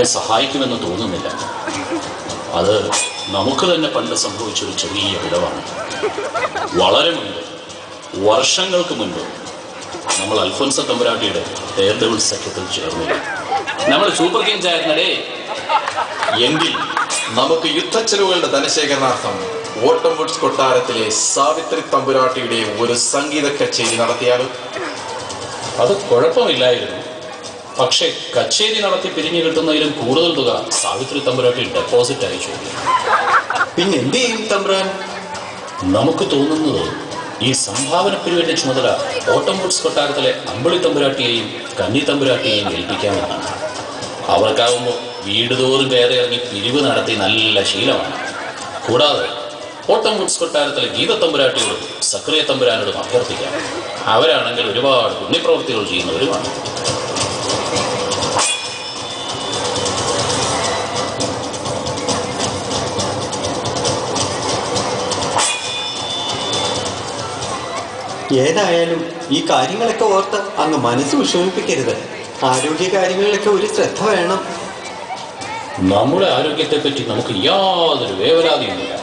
നമ്മെ സഹായിക്കുമെന്ന് തോന്നുന്നില്ല. അത് നമുക്ക് തന്നെ പണ്ട് സംഭവിച്ചൊരു ചെറിയ വിടവാണ്. വളരെ മുൻപ്, വർഷങ്ങൾക്ക് മുൻപ് നമ്മൾ അൽഫോൻസ തമ്പുരാട്ടിയുടെ ഡെയർ ഡെവിൾ സഖ്യത്തിൽ ചേർന്നില്ല. നമ്മൾ സൂപ്പർ കിങ്സ് ആയിരുന്നടേ. എങ്കിൽ നമുക്ക് യുദ്ധച്ചെലവുകളുടെ ധനശേഖരണാർത്ഥം ഓട്ടംവുഡ്സ് കൊട്ടാരത്തിലെ സാവിത്രി തമ്പുരാട്ടിയുടെ ഒരു സംഗീത കച്ചേരി നടത്തിയാലും അത് കുഴപ്പമില്ലായിരുന്നു. പക്ഷേ കച്ചേരി നടത്തി പിരിഞ്ഞു കിട്ടുന്നതിലും കൂടുതൽ തുക സാവിത്രി തമ്പുരാട്ടി ഡെപ്പോസിറ്റ് അയച്ചു. പിന്നെ എന്ത് ചെയ്യും തമ്പുരാൻ? നമുക്ക് തോന്നുന്നത് ഈ സംഭാവന പിരിവിന്റെ ചുമതല ഓട്ടംവുഡ്സ് കൊട്ടാരത്തിലെ അമ്പിളി തമ്പുരാട്ടിയെയും കന്നി തമ്പുരാട്ടിയെയും ഏൽപ്പിക്കാമെന്നാണ്. അവർക്കാവുമ്പോൾ വീട് തോറും കയറി ഇറങ്ങി പിരിവ് നടത്തി നല്ല ശീലമാണ്. കൂടാതെ ഓട്ടംവുഡ്സ് കൊട്ടാരത്തിലെ ഗീത തമ്പുരാട്ടിയോടും സക്രിയ തമ്പുരാനോടും അഭ്യർത്ഥിക്കാം. അവരാണെങ്കിൽ ഒരുപാട് പുണ്യപ്രവൃത്തികൾ ചെയ്യുന്നവരുമാണ്. ഏതായാലും ഈ കാര്യങ്ങളൊക്കെ ഓർത്ത് അങ്ങ് മനസ്സ് വിഷമിപ്പിക്കരുത്. ആരോഗ്യ കാര്യങ്ങളിലൊക്കെ ഒരു ശ്രദ്ധ വേണം. നമ്മുടെ ആരോഗ്യത്തെപ്പറ്റി നമുക്ക് യാതൊരു വേവലാതിയുമില്ല.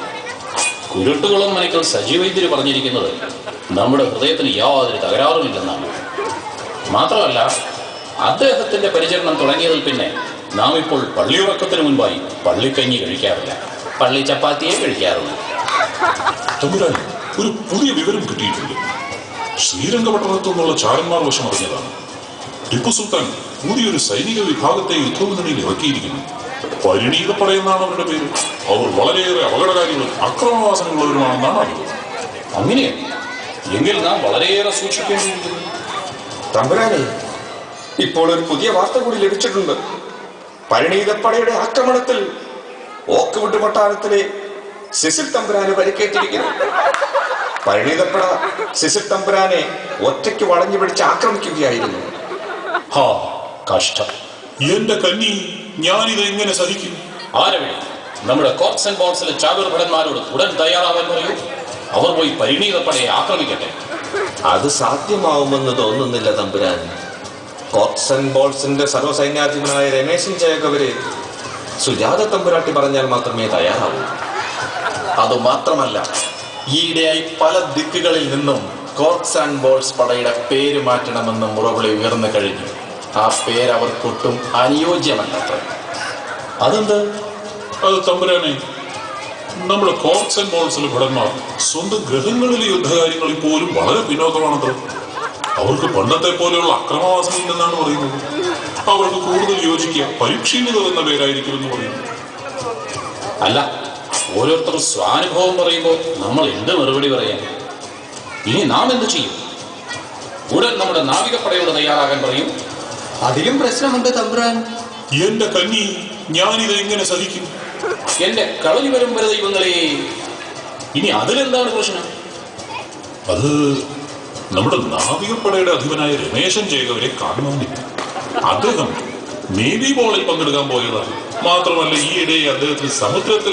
കുരുട്ടുകുളം മനക്കൽ സജീവൈദ്യര് പറഞ്ഞിരിക്കുന്നത് നമ്മുടെ ഹൃദയത്തിന് യാതൊരു തകരാറുമില്ലെന്നാണ്. മാത്രമല്ല, അദ്ദേഹത്തിന്റെ പരിചരണം തുടങ്ങിയതിൽ പിന്നെ നാം ഇപ്പോൾ പള്ളിയുറക്കത്തിന് മുൻപായി പള്ളിക്കഞ്ഞി കഴിക്കാറില്ല, പള്ളി ചപ്പാത്തിയെ കഴിക്കാറുള്ളൂ. തമ്പുരാൻ, ഒരു പുതിയ വിവരം കിട്ടിയിട്ടുണ്ട്. ശ്രീരംഗപട്ടണത്തു നിന്നുള്ള ചാരന്മാർ വശം അറിഞ്ഞതാണ്. ടിപ്പു സുൽത്താൻ പുതിയൊരു സൈനിക വിഭാഗത്തെ യുദ്ധമുന്നണിയിൽ ഇറക്കിയിരിക്കുന്നു. പരിണീതപ്പടയെന്നാണ് അവരുടെ പേര്. അവർ വളരെയേറെ അപകടകാരികളും അക്രമവാസനകളുള്ളവരുമാണെന്നാണ് അറിയുന്നത്. അങ്ങനെയോ? എങ്കിൽ നാം വളരെയേറെ സൂക്ഷിക്കേണ്ടിയിരിക്കുന്നു. തമ്പുരാനെ, ഇപ്പോൾ ഒരു പുതിയ വാർത്ത കൂടി ലഭിച്ചിട്ടുണ്ട്. പരിണീതപ്പടയുടെ ആക്രമണത്തിൽ ഓക്ക്വുഡ് കൊട്ടാരത്തിലെ സിസിൽ തമ്പുരാന് പരിക്കേറ്റിരിക്കുന്നു. പരിണീതപ്പട സിസിൽ തമ്പുരാനെ ഒറ്റയ്ക്ക് വളഞ്ഞു പിടിച്ച് ആക്രമിക്കുകയായിരുന്നു. ഹാ, കഷ്ടം. എന്റെ കന്നി, ഞാനിത് എങ്ങനെ സഹിക്കും? ആരവേ, നമ്മുടെ കോപ്സ് ആൻഡ് ബോൾസിലെ ചാവേർ ഭടന്മാരോട് ഉടൻ തയ്യാറാവാൻ പറയൂ. അവർ പോയി പരിണീതപ്പടയെ ആക്രമിക്കട്ടെ. അത് സാധ്യമാവുമെന്ന് തോന്നുന്നില്ല തമ്പുരാൻ. കോപ്സ് ആൻഡ് ബോൾസിന്റെ സർവ്വസൈന്യാധിപനായ രമേശൻ ജയകവരെ സുജാത തമ്പുരാട്ടി പറഞ്ഞാൽ മാത്രമേ തയ്യാറാവൂ. അതുമാത്രമല്ല, ഈയിടെയായി പല ദിക്കുകളിൽ നിന്നും കോപ്സ് ആൻഡ് ബോൾസ് പടയുടെ പേര് മാറ്റണമെന്ന് മുറവിളി ഉയർന്നു കഴിഞ്ഞു. ആ പേര് അവർക്കൊട്ടും അനുയോജ്യമല്ലത്ര. അതെന്ത്? അത് തമ്പുരാനെ, നമ്മുടെ കോപ്സ് ആൻഡ് ബോൾസിലെ ഭടന്മാർ സ്വന്തം ഗ്രഹങ്ങളിലെ യുദ്ധകാര്യങ്ങളിൽ പോലും വളരെ പിന്നോക്കമാണത്. അവർക്ക് പണ്ടത്തെ പോലെയുള്ള അക്രമവാസനയില്ലെന്നാണ് പറയുന്നത്. അവർക്ക് കൂടുതൽ യോജിക്കുക പരിക്ഷീണിതർ എന്ന പേരായിരിക്കുമെന്ന് പറയുന്നു. അല്ല, ഓരോരുത്തർ സ്വാനുഭവം പറയുമ്പോൾ നമ്മൾ എന്ത് മറുപടി പറയാം? ഇനി നാം എന്ത് ചെയ്യും? ഉടൻ നമ്മുടെ നാവികപ്പടയോട് തയ്യാറാകാൻ പറയും. അതിലും പ്രശ്നമുണ്ട് തമ്പുരാൻ. എന്റെ കന്നി, ഞാനിത് എങ്ങനെ സഹിക്കും? എന്റെ കളരി പരമ്പര ദൈവങ്ങളെ, ഇനി അതിലെന്താണ് പ്രശ്നം? അത് നമ്മുടെ നാവികപ്പടയുടെ അധിപനായ രമേശൻ ജയകവരെ കാണണമെന്നില്ല. അദ്ദേഹം നേവി ബോളിൽ പങ്കെടുക്കാൻ പോയതാണ്. മാത്രമല്ല, ഈയിടെ അദ്ദേഹത്തിന് സമുദ്രത്തിൽ